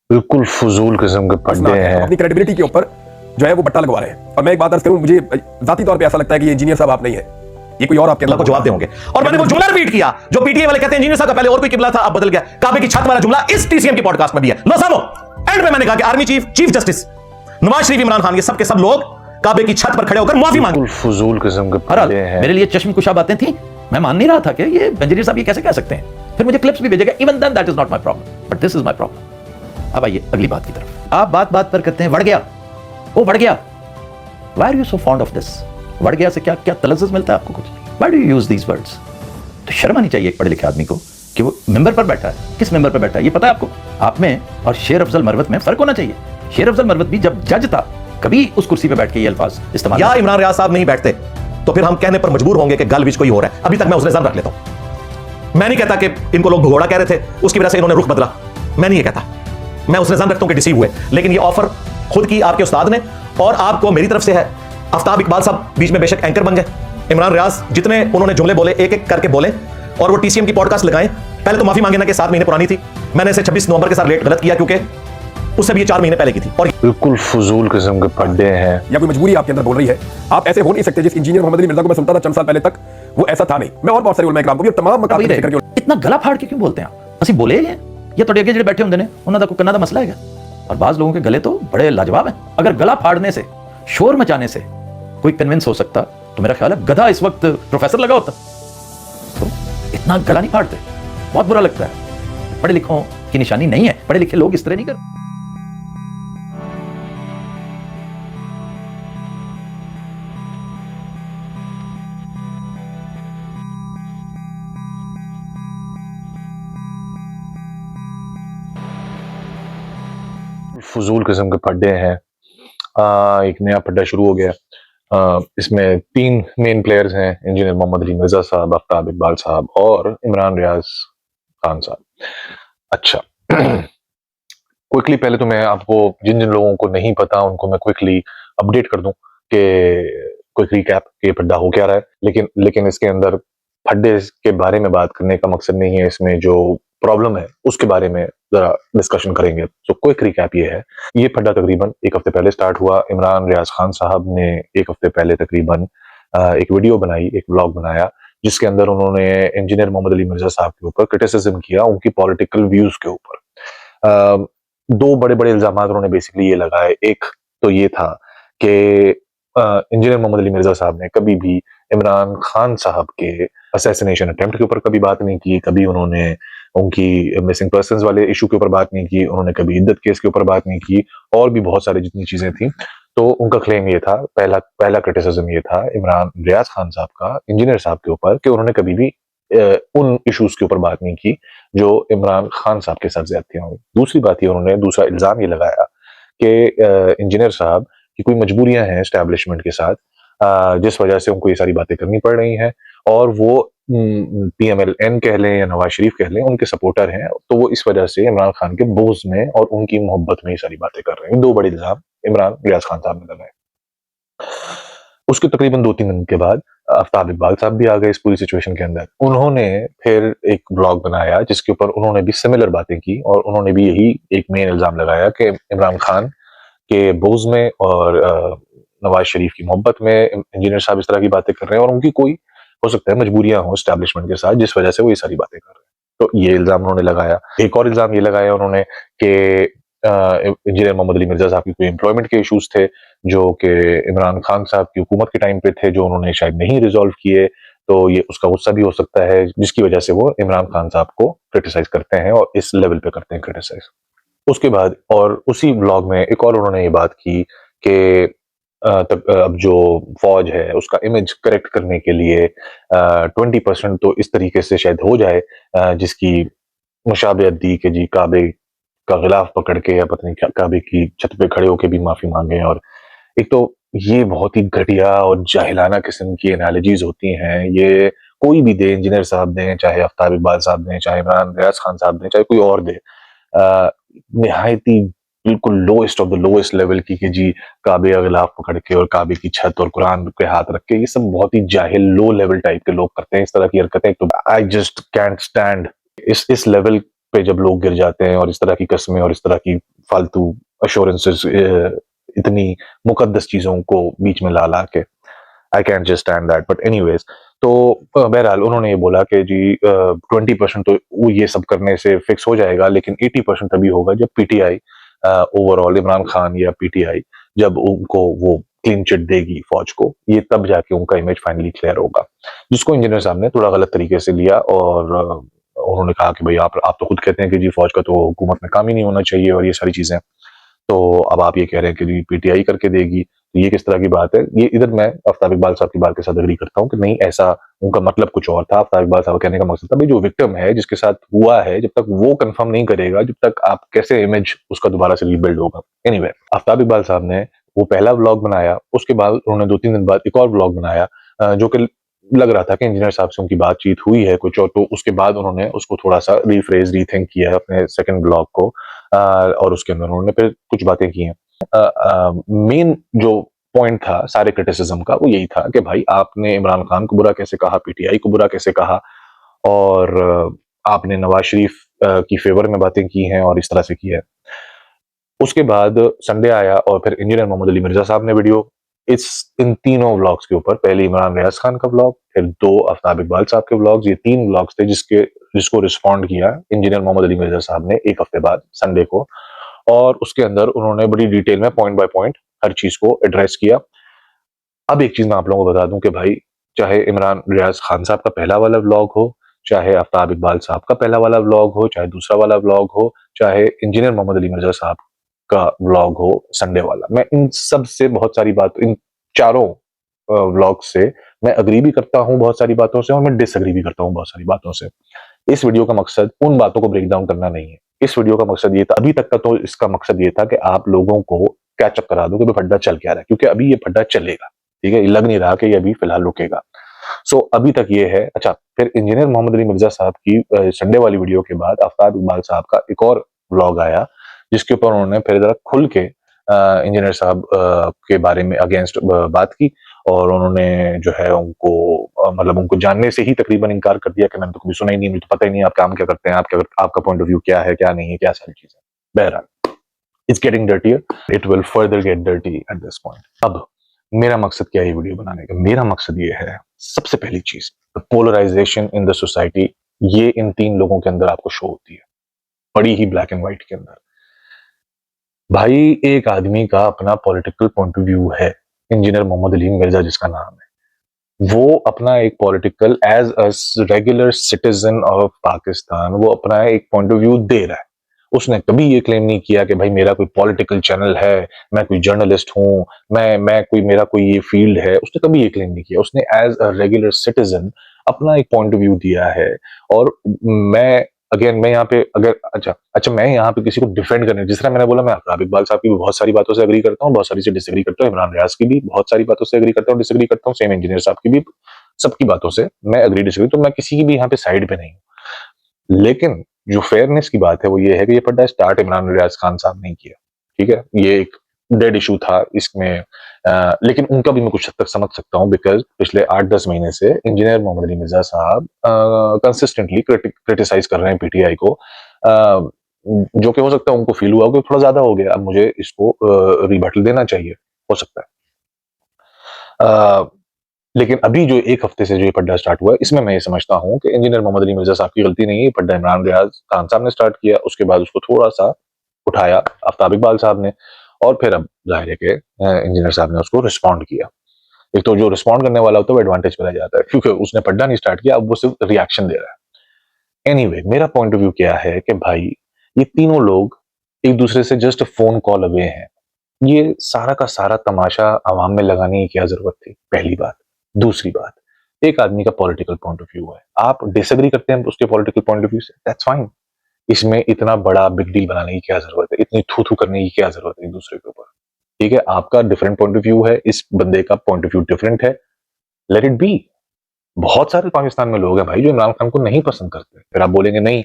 बिल्कुल फजूल किस्म के पड्डे हैं। अपनी क्रेडिबिलिटी के ऊपर जो है वो बट्टा लगवा रहे हैं। और मैं एक बात अर्ज करूं, मुझे जाती तौर पे ऐसा लगता है कि ये इंजीनियर साहब आप नहीं है, ये कोई और आपके अल्लाह को जवाब दे होंगे। और मैंने वो जुमला रिपीट किया जो पीटीए वाले कहते हैं इंजीनियर साहब का पहले और कोई किबला था अब बदल गया। काबे की छत वाला जुमला इस टीसीएम की पॉडकास्ट में भी है। लो सामो, एंड में मैंने कहा कि army chief, chief justice Nawaz Sharif, Imran Khan, ये सब के सब लोग काबे की छत पर खड़े होकर माफी मांगे। फजूल किस्म के पड्डे हैं। मेरे लिए चश्मकुशा बातें थी, मैं मान नहीं रहा था कि ये इंजीनियर साहब ये कैसे कह सकते हैं। फिर मुझे क्लिप्स भी भेजेगा, even then that is not my problem, but this is my problem. अब आइए अगली बात की तरफ। आप बात बात पर करते हैं बढ़ गया, वो बढ़ गया। Why are you so fond of this? बढ़ गया से क्या क्या तलज़्ज़ुज़ मिलता है आपको कुछ? Why do you use these words? तो शर्म आनी चाहिए एक पढ़े लिखे आदमी को कि वो मेंबर पर बैठा है। किस मेंबर पर बैठा है ये पता है आपको? आप में और शेर अफजल मरवत में फर्क होना चाहिए। शेर अफजल मरवत भी जब जज था कभी उस कुर्सी पे बैठ के ये अल्फाज इस्तेमाल या इमरान रियाज साहब नहीं बैठते तो फिर हम कहने पर मजबूर होंगे कि गल विच कोई हो रहा है। अभी तक मैं उसने जन रख लेता हूं। मैं नहीं कहता कि इनको लोग भगोड़ा कह रहे थे उसकी वजह से इन्होंने रुख बदला, मैं नहीं ये कहता। मैं उसने जन रखता हूं कि डिसीव हुए, लेकिन ये ऑफर खुद की आपके उस्ताद ने और आपको मेरी तरफ से है। आफ्ताब इकबाल साहब बीच में बेशक एंकर बन गए, इमरान रियाज जितने उन्होंने जुमले बोले एक एक करके बोले और वो टीसीएम की पॉडकास्ट लगाएं। पहले तो माफी मांगे ना कि 7 महीने पुरानी थी, मैंने इसे 26 नवंबर के साथ रेट गलत किया क्योंकि उससे भी ये 4 महीने पहले की थी। और बिल्कुल फजूल किस्म के पड्डे हैं। या कोई मजबूरी आपके अंदर बोल रही है। आप ऐसे हो नहीं सकते। जिस इंजीनियर मोहम्मद अली मिर्जा को मैं सुनता था चंद साल पहले तक, वो ऐसा था नहीं। मैं और बहुत सारे उलमा इकराम को भी तमाम मकाम पे जिक्र किया। इतना गला फाड़ के क्यों बोलते हैं आप? ਅਸੀਂ बोले हैं या ਤੁਹਾਡੇ ਅੱਗੇ ਜਿਹੜੇ बैठे होंगे ने उन्होंने कोई कन्ना दा मसला है। और बाज लोगों के गले तो बड़े लाजवाब हैं। अगर गला फाड़ने से, शोर मचाने से कोई कन्विंस हो सकता तो मेरा ख्याल है गधा इस वक्त प्रोफेसर लगा होता। तो इतना गला नहीं फाड़ते, बहुत बुरा लगता है। पढ़े लिखों की निशानी नहीं है, पढ़े लिखे लोग इस तरह नहीं करते। फजूल किस्म के पड्डे हैं। एक नया पड्डा शुरू हो गया। इसमें 3 मेन प्लेयर्स हैं, इंजीनियर मोहम्मद अली मिर्जा साहब, आफ्ताब इकबाल साहब और इमरान रियाज खान साहब। अच्छा क्विकली पहले तो मैं आपको जिन जिन लोगों को नहीं पता उनको मैं क्विकली अपडेट कर दूं कि क्विक रिकैप के पड्डा हो क्या रहा है। लेकिन इसके अंदर पड्डे के बारे में बात करने का मकसद नहीं है, इसमें जो प्रॉब्लम है उसके बारे में जरा डिस्कशन करेंगे। तो क्विक रिकैप ये है, ये पड्डा तकरीबन 1 हफ्ते पहले स्टार्ट हुआ। इमरान रियाज खान साहब ने 1 हफ्ते पहले तकरीबन एक वीडियो बनाई, एक व्लॉग बनाया जिसके अंदर उन्होंने इंजीनियर मोहम्मद अली मिर्जा साहब के ऊपर क्रिटिसिज्म किया, उनकी पॉलिटिकल व्यूज के ऊपर। 2 बड़े बड़े इल्जाम उन्होंने बेसिकली ये लगाए। एक तो ये था कि इंजीनियर मोहम्मद अली मिर्जा साहब ने कभी भी इमरान खान साहब के असैसिनेशन अटेम्प्ट के ऊपर कभी बात नहीं की, कभी उन्होंने उनकी मिसिंग पर्सन्स वाले इशू के ऊपर बात नहीं की, उन्होंने कभी इद्दत केस के ऊपर बात नहीं की और भी बहुत सारी जितनी चीजें थी। तो उनका क्लेम ये था, पहला क्रिटिसिज्म ये था इमरान रियाज खान साहब का इंजीनियर साहब के ऊपर कि उन्होंने कभी भी उन इश्यूज के ऊपर बात नहीं की जो इमरान खान साहब के साथ ज्यादतियां हुई। दूसरी बात ये उन्होंने दूसरा इल्जाम ये लगाया कि इंजीनियर साहब की कोई मजबूरियां हैं एस्टैब्लिशमेंट के साथ, जिस वजह से उनको ये सारी बातें करनी पड़ रही हैं और वो PMLN कह लें या नवाज शरीफ कह लें उनके सपोर्टर हैं, तो वो इस वजह से इमरान खान के बोझ में और उनकी मोहब्बत में ये सारी बातें कर रहे हैं। 2 बड़े इल्जाम इमरान रियाज खान साहब ने लगाए। उसके तकरीबन 2-3 दिन के बाद आफ्ताब इकबाल साहब भी आ गए इस पूरी सिचुएशन के अंदर। उन्होंने फिर एक ब्लॉग बनाया जिसके ऊपर उन्होंने भी सिमिलर बातें की और उन्होंने भी यही एक मेन इल्जाम लगाया कि इमरान खान के बोझ में और नवाज शरीफ की मोहब्बत में इंजीनियर साहब इस तरह की बातें कर रहे हैं और उनकी कोई हो सकता है मजबूरियां हो एस्टैब्लिशमेंट के साथ जिस वजह से वो ये सारी बातें कर रहे हैं। तो ये इल्जाम उन्होंने लगाया। एक और इल्जाम ये लगाया उन्होंने कि इंजीनियर मोहम्मद अली मिर्जा साहब की कोई एम्प्लॉयमेंट के इशूज थे जो कि इमरान खान साहब की हुकूमत के टाइम पे थे, जो उन्होंने शायद नहीं रिजॉल्व किए। तो ये उसका गुस्सा भी हो सकता है जिसकी वजह से वो इमरान खान साहब को क्रिटिसाइज करते हैं और इस लेवल पे करते हैं क्रिटिसाइज। उसके बाद और उसी ब्लॉग में एक और उन्होंने ये बात की कि अब जो फौज है उसका इमेज करेक्ट करने के लिए 20% तो इस तरीके से शायद हो जाए जिसकी मुशाबहत दी कि जी काबे का गिलाफ पकड़ के या पता नहीं काबे की छत पे खड़े होके भी माफी मांगे। और एक तो ये बहुत ही घटिया और जाहिलाना किस्म की एनालॉजीज होती हैं। ये कोई भी दे, इंजीनियर साहब दें, चाहे आफ्ताब इकबाल साहब दें, चाहे इमरान रियाज खान साहब दें, चाहे कोई और दे, निहायती बिल्कुल lowest of the lowest level की कि जी काबे का गिलाफ पकड़ के और काबे की छत और कुरान पे हाथ रख के, ये सब बहुत ही जाहिल लो लेवल टाइप के लोग करते हैं इस तरह की हरकतें। तो आई जस्ट कैंट स्टैंड इस लेवल पे जब लोग गिर जाते हैं और इस तरह की कस्में और इस तरह की फालतू अश्योरेंसेस, इतनी मुकद्दस चीजों को बीच में ला के, I can't just stand that. But anyways, तो बहरहाल उन्होंने ये बोला कि जी 20% तो वो ये सब करने से फिक्स हो जाएगा, लेकिन 80% तभी होगा जब पीटीआई ओवरऑल, इमरान खान या पीटीआई जब उनको वो क्लीन चिट देगी फौज को, ये तब जाके उनका इमेज फाइनली क्लियर होगा। जिसको इंजीनियर साहब ने थोड़ा गलत तरीके से लिया, और उन्होंने कहा कि भाई आप तो खुद कहते हैं कि जी फौज का तो हुकूमत में काम ही नहीं होना चाहिए और ये सारी चीजें, तो अब आप ये कह रहे हैं कि जी पीटीआई करके देगी, तो ये किस तरह की बात है। ये इधर मैं आफ्ताब इकबाल साहब की बात के साथ एग्री करता हूँ कि नहीं, ऐसा उनका मतलब कुछ और था। आफ्ताब इकबाल साहब कहने का मकसद था भाई जो विक्टिम है, जिसके साथ हुआ है, जब तक वो कंफर्म नहीं करेगा, जब तक आप कैसे इमेज उसका दोबारा से रीबिल्ड होगा। एनीवे, आफ्ताब इकबाल साहब ने वो पहला व्लॉग बनाया, उसके बाद उन्होंने 2-3 दिन बाद एक और व्लॉग बनाया, जो कि लग रहा था कि इंजीनियर साहब से उनकी बातचीत हुई है कुछ, और तो उसके बाद उन्होंने उसको थोड़ा सा रीफ्रेज, रीथिंक किया है अपने सेकंड ब्लॉग को, और उसके अंदर उन्होंने फिर कुछ बातें की हैं। मेन जो पॉइंट था सारे क्रिटिसिज्म का वो यही था कि भाई आपने इमरान खान को बुरा कैसे कहा, पीटीआई को बुरा कैसे कहा, और आपने नवाज शरीफ की फेवर में बातें की हैं और इस तरह से की है। उसके बाद संडे आया और फिर इंजीनियर मोहम्मद अली मिर्जा साहब ने वीडियो, इन तीनों व्लॉग्स के ऊपर, पहले इमरान रियाज खान का व्लॉग, फिर 2 आफ्ताब इकबाल साहब के व्लॉग्स, ये 3 व्लॉग्स थे जिसको रिस्पॉन्ड किया इंजीनियर मोहम्मद अली मिर्जा साहब ने एक हफ्ते बाद संडे को, और उसके अंदर उन्होंने बड़ी डिटेल में पॉइंट बाय पॉइंट हर चीज को एड्रेस किया। अब एक चीज मैं आप लोगों को बता दूं कि भाई चाहे इमरान रियाज खान साहब का पहला वाला व्लॉग हो, चाहे आफ्ताब इकबाल साहब का पहला वाला व्लॉग हो, चाहे दूसरा वाला व्लॉग हो, चाहे इंजीनियर मोहम्मद अली मिर्जा साहब का व्लॉग हो संडे वाला, मैं इन सब से बहुत सारी बात, इन चारों व्लॉग से मैं अग्री भी करता हूं बहुत सारी बातों से, और मैं डिसअग्री भी करता हूं बहुत सारी बातों से। इस वीडियो का मकसद उन बातों को ब्रेक डाउन करना नहीं है। इस वीडियो का मकसद ये था, अभी तक का तो इसका मकसद ये था कि आप लोगों को कैचअप करा दो कि फड्डा चल क्या रहा है, क्योंकि अभी ये फड्डा चलेगा, ठीक है, ये लग नहीं रहा कि ये अभी फिलहाल रुकेगा। सो अभी तक ये है। अच्छा, फिर इंजीनियर मोहम्मद अली मिर्जा साहब की संडे वाली वीडियो के बाद आफ्ताब इकबाल साहब का एक और व्लॉग आया, जिसके ऊपर उन्होंने फिर जरा खुल के इंजीनियर साहब के बारे में अगेंस्ट बात की, और उन्होंने जो है उनको मतलब उनको जानने से ही तकरीबन इनकार कर दिया कि मैंने तो कभी सुना ही नहीं, मुझे तो पता ही नहीं आप काम क्या करते हैं, आपका पॉइंट ऑफ व्यू क्या है, क्या नहीं है, क्या सारी चीजें। बहरहाल, it's getting dirtier, it will further get dirty at this point. अब मेरा मकसद क्या है वीडियो बनाने का? मेरा मकसद ये है, सबसे पहली चीज, पोलराइजेशन इन द सोसाइटी, ये इन 3 लोगों के अंदर आपको शो होती है, बड़ी ही ब्लैक एंड व्हाइट के अंदर। भाई एक आदमी का अपना पॉलिटिकल पॉइंट ऑफ व्यू है, इंजीनियर मोहम्मद अली मिर्जा जिसका नाम है, वो अपना एक political, as a regular citizen of Pakistan, वो अपना एक पॉइंट ऑफ व्यू दे रहा है। उसने कभी ये क्लेम नहीं किया कि भाई मेरा कोई पॉलिटिकल चैनल है, मैं कोई जर्नलिस्ट हूं, मेरा कोई ये फील्ड है, उसने कभी ये क्लेम नहीं किया। उसने एज अ रेगुलर सिटीजन अपना एक पॉइंट ऑफ व्यू दिया है। और मैं यहाँ पे अगर अच्छा मैं यहाँ पे किसी को डिफेंड करने, जिस तरह मैंने बोला, मैं आफ्ताब इकबाल साहब की भी बहुत सारी बातों से एग्री करता हूँ, बहुत सारी से डिसएग्री करता हूँ, इमरान रियाज की भी बहुत सारी बातों से एग्री करता हूँ, डिसएग्री करता हूँ, सेम इंजीनियर साहब की भी, सबकी बातों से मैं एग्री डिसएग्री, तो मैं किसी की भी यहाँ पे साइड पे नहीं हूँ। लेकिन जो फेयरनेस की बात है वो ये है कि ये पड्डा स्टार्ट इमरान रियाज खान साहब ने किया, ठीक है, ये एक डेड इशू था इसमें, लेकिन उनका भी मैं कुछ हद तक समझ सकता हूँ, बिकॉज पिछले 8-10 महीने से इंजीनियर मोहम्मद अली मिर्जा साहब कंसिस्टेंटली क्रिटिसाइज कर रहे हैं पीटीआई को, जो कि हो सकता है उनको फील हुआ कि थोड़ा ज्यादा हो गया, अब मुझे इसको रिबटल देना चाहिए, हो सकता है। लेकिन अभी जो एक हफ्ते से जो ये पड्डा स्टार्ट हुआ है, इसमें मैं ये समझता हूँ कि इंजीनियर मोहम्मद अली मिर्जा साहब की गलती नहीं है, ये पड्डा इमरान रियाज खान साहब ने स्टार्ट किया, उसके बाद उसको थोड़ा सा उठाया आफ्ताब इकबाल साहब ने, और फिर अब जाहिर है कि इंजीनियर साहब ने उसको रिस्पॉन्ड किया। एक तो जो रिस्पॉन्ड करने वाला होता है वो एडवांटेज पे रह जाता है, क्योंकि उसने पड्डा नहीं स्टार्ट किया, अब वो सिर्फ रिएक्शन दे रहा है। एनीवे, मेरा पॉइंट ऑफ व्यू क्या है कि भाई ये तीनों लोग एक दूसरे से जस्ट फोन कॉल अवे हैं। ये सारा का सारा तमाशा आवाम में लगाने की क्या जरूरत थी, पहली बात। दूसरी बात, एक आदमी का पॉलिटिकल पॉइंट ऑफ व्यू है, आप डिसएग्री करते हैं उसके पॉलिटिकल पॉइंट ऑफ व्यू से, दैट्स फाइन। इसमें इतना बड़ा बिग डील बनाने की क्या जरूरत है, इतनी थू करने की क्या जरूरत है एक दूसरे के ऊपर, ठीक है। आपका डिफरेंट पॉइंट ऑफ व्यू है, इस बंदे का पॉइंट ऑफ व्यू डिफरेंट है, लेट इट बी। बहुत सारे पाकिस्तान में लोग हैं भाई जो इमरान खान को नहीं पसंद करते। फिर आप बोलेंगे नहीं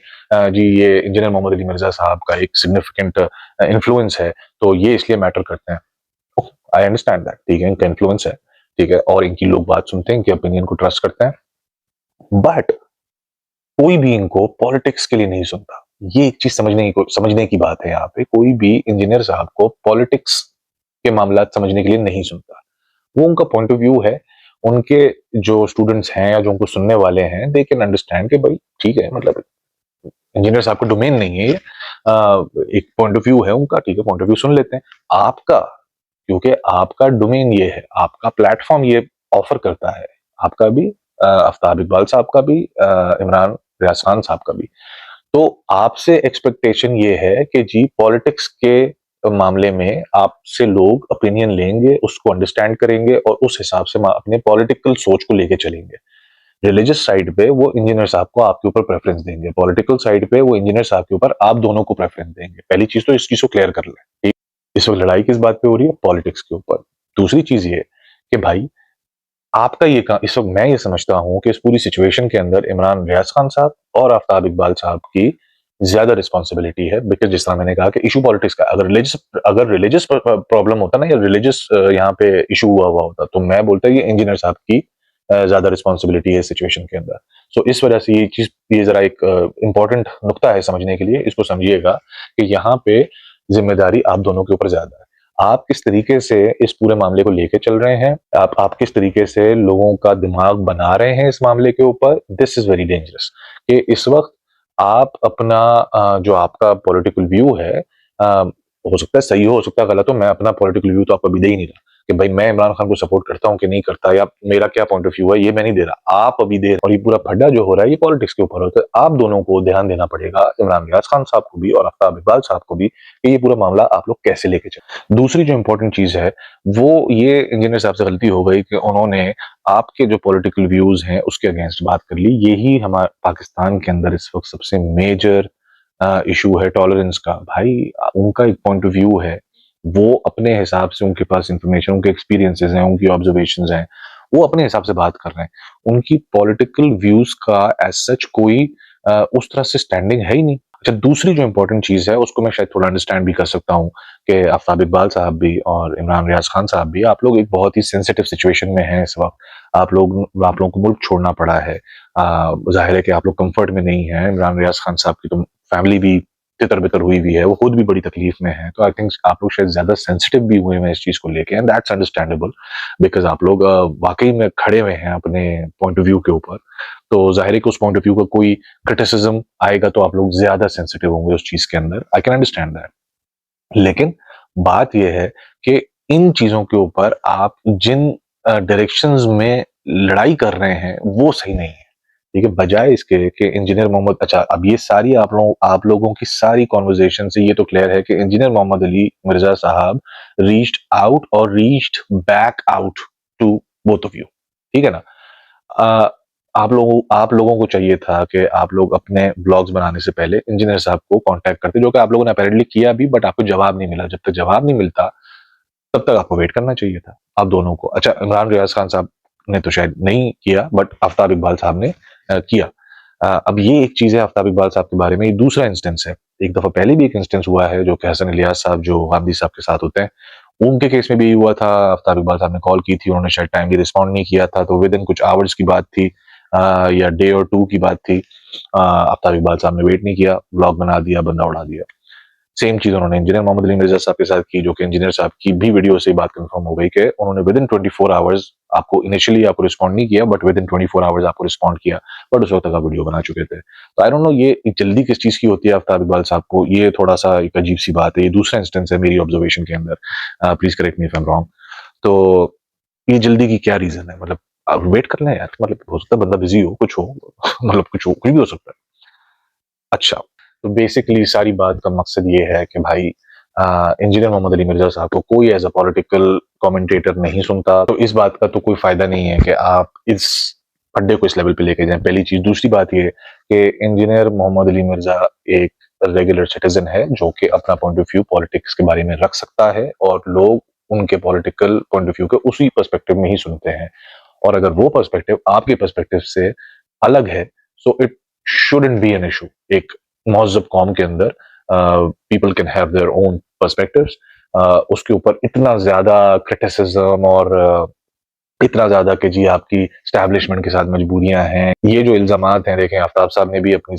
जी ये इंजीनियर मोहम्मद अली मिर्जा साहब का एक सिग्निफिकेंट इन्फ्लुएंस है तो ये इसलिए मैटर करते हैं। आई अंडरस्टैंड दैट, ठीक है, इनका इन्फ्लुएंस है, ठीक है, और इनकी लोग बात सुनते हैं, इनके ओपिनियन को ट्रस्ट करते हैं, बट कोई भी इनको पॉलिटिक्स के लिए नहीं सुनता। ये एक चीज समझने की बात है। यहाँ पे कोई भी इंजीनियर साहब को पॉलिटिक्स के मामला समझने के लिए नहीं सुनता। वो उनका पॉइंट ऑफ व्यू है, उनके जो स्टूडेंट्स हैं या जो उनको सुनने वाले हैं, दे कैन अंडरस्टैंड कि भाई ठीक है, मतलब इंजीनियर साहब का डोमेन नहीं है ये, एक पॉइंट ऑफ व्यू है उनका, ठीक है, पॉइंट ऑफ व्यू सुन लेते हैं। आपका, क्योंकि आपका डोमेन ये है, आपका प्लेटफॉर्म ये ऑफर करता है, आपका भी, आफ्ताब इकबाल साहब का भी, इमरान रियाज खान साहब का भी, तो आपसे एक्सपेक्टेशन ये है कि जी पॉलिटिक्स के मामले में आपसे लोग ओपिनियन लेंगे, उसको अंडरस्टैंड करेंगे और उस हिसाब से अपने पॉलिटिकल सोच को लेके चलेंगे। रिलीजियस साइड पे वो इंजीनियर साहब को आपके ऊपर प्रेफरेंस देंगे, पॉलिटिकल साइड पे वो इंजीनियर साहब के ऊपर आप दोनों को प्रेफरेंस देंगे। पहली चीज तो इस चीज को क्लियर कर लें, ठीक? इस वक्त लड़ाई किस बात पे हो रही है? पॉलिटिक्स के ऊपर। दूसरी चीज ये कि भाई आपका ये इस वक्त मैं ये समझता हूं कि इस पूरी सिचुएशन के अंदर इमरान रियाज खान साहब और आफ्ताब इकबाल साहब की ज्यादा रिस्पॉन्सिबिलिटी है, बिकॉज जिस तरह मैंने कहा कि इशू पॉलिटिक्स का, अगर रिलीजियस प्रॉब्लम होता ना, या रिलीजियस यहाँ पे इशू हुआ होता, तो मैं बोलता ये इंजीनियर साहब की ज्यादा रिस्पॉन्सिबिलिटी है इस सिचुएशन के अंदर। सो इस वजह से ये चीज, ये जरा एक इंपॉर्टेंट नुक्ता है समझने के लिए, इसको समझिएगा कि यहाँ पे जिम्मेदारी आप दोनों के ऊपर ज्यादा है। आप किस तरीके से इस पूरे मामले को लेके चल रहे हैं, आप किस तरीके से लोगों का दिमाग बना रहे हैं इस मामले के ऊपर, दिस इज वेरी डेंजरस। कि इस वक्त आप अपना जो आपका पॉलिटिकल व्यू है, हो सकता है सही हो सकता है गलत हो, मैं अपना पॉलिटिकल व्यू तो आपको अभी दे ही नहीं रहा कि भाई मैं इमरान खान को सपोर्ट करता हूं कि नहीं करता, या मेरा क्या पॉइंट ऑफ व्यू है, ये मैं नहीं दे रहा, आप अभी दे रहे। और ये पूरा फड्डा जो हो रहा है ये पॉलिटिक्स के ऊपर होता है। आप दोनों को ध्यान देना पड़ेगा, इमरान रियाज खान साहब को भी और आफ्ताब इकबाल साहब को भी, कि ये पूरा मामला आप लोग कैसे लेके चले। दूसरी जो इंपॉर्टेंट चीज है वो ये इंजीनियर साहब से गलती हो गई कि उन्होंने आपके जो पॉलिटिकल व्यूज हैं उसके अगेंस्ट बात कर ली। यही हमारे पाकिस्तान के अंदर इस वक्त सबसे मेजर इशू है टॉलरेंस का। भाई उनका एक पॉइंट ऑफ व्यू है, वो अपने हिसाब से, उनके पास इंफॉर्मेशन, उनके एक्सपीरियंसेस हैं, उनकी ऑब्जर्वेशंस हैं, वो अपने हिसाब से बात कर रहे हैं। उनकी पॉलिटिकल व्यूज का एज सच कोई उस तरह से स्टैंडिंग है ही नहीं। अच्छा, दूसरी जो इंपॉर्टेंट चीज है उसको मैं शायद थोड़ा अंडरस्टैंड भी कर सकता हूँ कि आफ्ताब इकबाल साहब भी और इमरान रियाज खान साहब भी, आप लोग एक बहुत ही सेंसिटिव सिचुएशन में हैं इस वक्त। आप लोगों को मुल्क छोड़ना पड़ा है, जाहिर है कि आप लोग कंफर्ट में नहीं हैं। इमरान रियाज खान साहब की तो फैमिली भी तितर बितर हुई भी है, वो खुद भी बड़ी तकलीफ में है, तो आई थिंक आप लोग शायद ज्यादा सेंसिटिव भी हुए हैं इस चीज को लेके, एंड दैट्स अंडरस्टैंडेबल, बिकॉज आप लोग वाकई में खड़े हुए हैं अपने पॉइंट ऑफ व्यू के ऊपर। तो जाहिर है कि उस पॉइंट ऑफ व्यू का कोई क्रिटिसिज्म आएगा तो आप लोग ज्यादा सेंसिटिव होंगे उस चीज के अंदर, आई कैन अंडरस्टैंड दैट। लेकिन बात यह है कि इन चीजों के ऊपर आप जिन डायरेक्शंस में लड़ाई कर रहे हैं वो सही नहीं है, ठीक है। बजाय इसके कि इंजीनियर मोहम्मद, अच्छा अब ये सारी आप लोगों की सारी कॉन्वर्जेशन से ये तो क्लियर है कि engineer Mohammad Ali Mirza sahab reached out और reached back out to both of you, ठीक है ना। आप लोगों को चाहिए था कि आप लोग अपने ब्लॉग्स बनाने से पहले इंजीनियर साहब को कांटेक्ट करते, जो कि आप लोगों ने अपेरेंटली किया भी, बट आपको जवाब नहीं मिला। जब तक जवाब नहीं मिलता तब तक आपको वेट करना चाहिए था आप दोनों को। अच्छा, इमरान रियाज खान साहब ने तो शायद नहीं किया, बट आफ्ताब इकबाल साहब ने किया। अब ये एक चीज है आफ्ताब इकबाल साहब के बारे में। ये दूसरा इंस्टेंस है, एक दफा पहले भी एक इंस्टेंस हुआ है जो कि हसन इलियास साहब जो गांधी साहब के साथ होते हैं, उनके केस में भी हुआ था। आफ्ताब इकबाल साहब ने कॉल की थी, उन्होंने शायद टाइमली रिस्पॉन्ड नहीं किया था, तो विद इन कुछ आवर्स की बात थी, या डे और 2 की बात थी। आफ्ताब इकबाल साहब ने वेट नहीं किया, ब्लॉग बना दिया, बंदा उड़ा दिया। सेम चीज उन्होंने इंजीनियर मोहम्मद अली मिर्जा साहब के साथ की, जो कि इंजीनियर साहब की भी वीडियो से बात कंफर्म हो गई कि उन्होंने विद इन 24 आवर्स आपको इनिशियली आपको रिस्पॉन्ड नहीं किया, बट विद इन 24 आवर्स आपको रिस्पॉन्ड किया, बट उस वक्त तक आप वीडियो बना चुके थे। तो आई डोंट नो ये जल्दी किस चीज की होती है आफ्ताब इकबाल साहब को, ये थोड़ा सा एक अजीब सी बात है। ये दूसरा इंस्टेंस है मेरी ऑब्जर्वेशन के अंदर, please correct me if I am wrong. तो ये जल्दी की क्या रीजन है? मतलब आप वेट कर लें यार, मतलब हो सकता है बंदा बिजी हो, कुछ हो, मतलब कुछ भी हो सकता है। अच्छा, तो बेसिकली सारी बात का मकसद ये है कि भाई इंजीनियर मोहम्मद अली मिर्जा साहब को कोई एज अ पॉलिटिकल कमेंटेटर नहीं सुनता, तो इस बात का तो कोई फायदा नहीं है कि आप इस अड्डे को इस लेवल पे लेके जाएं, पहली चीज। दूसरी बात ये कि इंजीनियर मोहम्मद अली मिर्जा एक रेगुलर सिटीजन है जो कि अपना पॉइंट ऑफ व्यू पॉलिटिक्स के बारे में रख सकता है, और लोग उनके पॉलिटिकल पॉइंट ऑफ व्यू के उसी पर्सपेक्टिव में ही सुनते हैं। और अगर वो पर्सपेक्टिव आपके पर्सपेक्टिव से अलग है, so it shouldn't be an issue. एक महज़ब कौम के अंदर people can have their own perspectives, उसके ऊपर इतना ज्यादा क्रिटिसिज्म और इतना ज्यादा कि जी आपकी स्टैब्लिशमेंट के साथ मजबूरियां हैं, ये जो इल्जामात हैं। देखें आफ्ताब साहब ने भी अपनी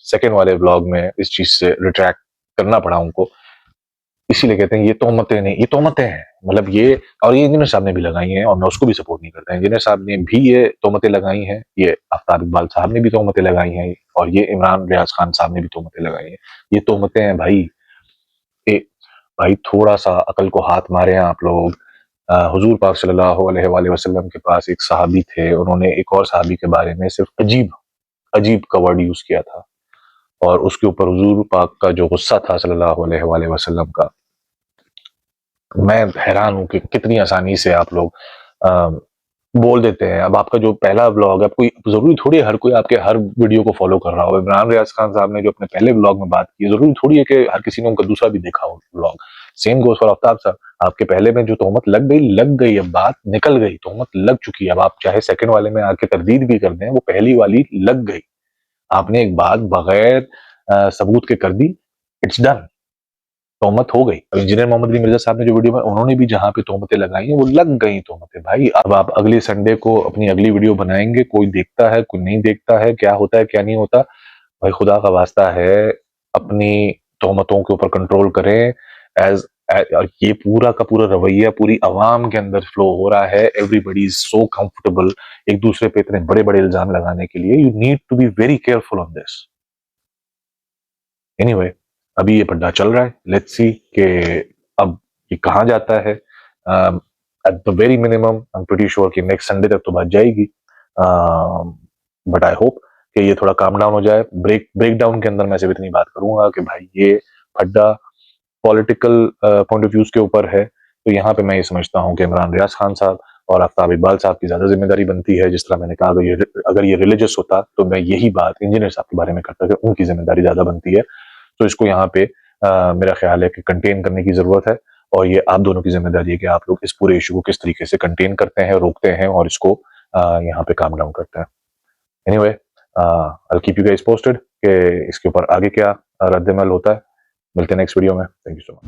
सेकंड वाले व्लॉग में इस चीज से रिट्रैक्ट करना पड़ा उनको, इसीलिए कहते हैं ये तोहमतें नहीं, ये तोहमतें हैं। मतलब ये, और ये इंजीनियर साहब ने भी लगाई हैं और मैं उसको भी सपोर्ट नहीं करता। इंजीनियर साहब ने भी ये तोहमतें लगाई हैं, ये आफ्ताब इकबाल साहब ने भी तोहमतें लगाई हैं, और ये इमरान रियाज खान साहब ने भी तोहमतें लगाई हैं। ये तोहमतें हैं भाई। भाई थोड़ा सा अकल को हाथ मारे आप लोग। हुजूर पाक सल्लल्लाहु अलैहि वसल्लम के पास एक सहाबी थे, उन्होंने एक और सहाबी के बारे में सिर्फ अजीब अजीब का वर्ड यूज किया था, और उसके ऊपर हुजूर पाक का जो गुस्सा था सल्लल्लाहु अलैहि वसल्लम का, मैं हैरान हूं कि कितनी आसानी से आप लोग बोल देते हैं। अब आपका जो पहला ब्लॉग है, कोई जरूरी थोड़ी है हर कोई आपके हर वीडियो को फॉलो कर रहा हो। इमरान रियाज खान साहब ने जो अपने पहले ब्लॉग में बात की, जरूरी थोड़ी है कि हर किसी ने उनका दूसरा भी देखा हो blog. Same goes for Aftab साहब, आपके पहले में जो तोहमत लग गई, अब बात निकल गई, तोहमत लग चुकी है। अब आप चाहे सेकंड वाले में आके तरदीद भी कर दें, वो पहली वाली लग गई। आपने एक बात बगैर सबूत के कर दी, इट्स डन, तोहमत हो गई। अब इंजीनियर मोहम्मद अली मिर्जा साहब ने जो वीडियो में उन्होंने भी जहां पे तोहमतें लगाई हैं, वो लग गई तोहमतें भाई। अब आप अगले संडे को अपनी अगली वीडियो बनाएंगे, कोई देखता है कोई नहीं देखता है, क्या होता है क्या नहीं होता, भाई खुदा का वास्ता है अपनी तोहमतों के ऊपर कंट्रोल करें। एज ये पूरा का पूरा रवैया पूरी अवाम के अंदर फ्लो हो रहा है। एवरीबडी इज सो कंफर्टेबल एक दूसरे पे इतने बड़े बड़े इल्जाम लगाने के लिए। You need to be very careful on this. Anyway, अभी ये पड्डा चल रहा है, लेट्स सी कि अब ये कहाँ जाता है। At the very minimum I am pretty sure कि नेक्स्ट संडे तक तो बात जाएगी, बट आई होप कि ये थोड़ा काम डाउन हो जाए। ब्रेक डाउन के अंदर मैं सिर्फ इतनी बात करूंगा कि भाई ये पड्डा पॉलिटिकल पॉइंट ऑफ व्यूज के ऊपर है, तो यहाँ पे मैं ये समझता हूँ कि इमरान रियाज खान साहब और आफ्ताब इकबाल साहब की ज्यादा जिम्मेदारी बनती है। जिस तरह मैंने कहा, अगर ये रिलीजियस होता तो मैं यही बात इंजीनियर साहब के बारे में करता कि उनकी जिम्मेदारी ज्यादा बनती है। तो इसको यहाँ पे मेरा ख्याल है कि कंटेन करने की जरूरत है, और ये आप दोनों की जिम्मेदारी है कि आप लोग इस पूरे इशू को किस तरीके से कंटेन करते हैं, रोकते हैं और इसको यहाँ पे काम डाउन करते हैं। Anyway, I keep you guys posted कि इसके ऊपर आगे क्या रद्द अमल होता है। मिलते हैं नेक्स्ट वीडियो में। Thank you so much.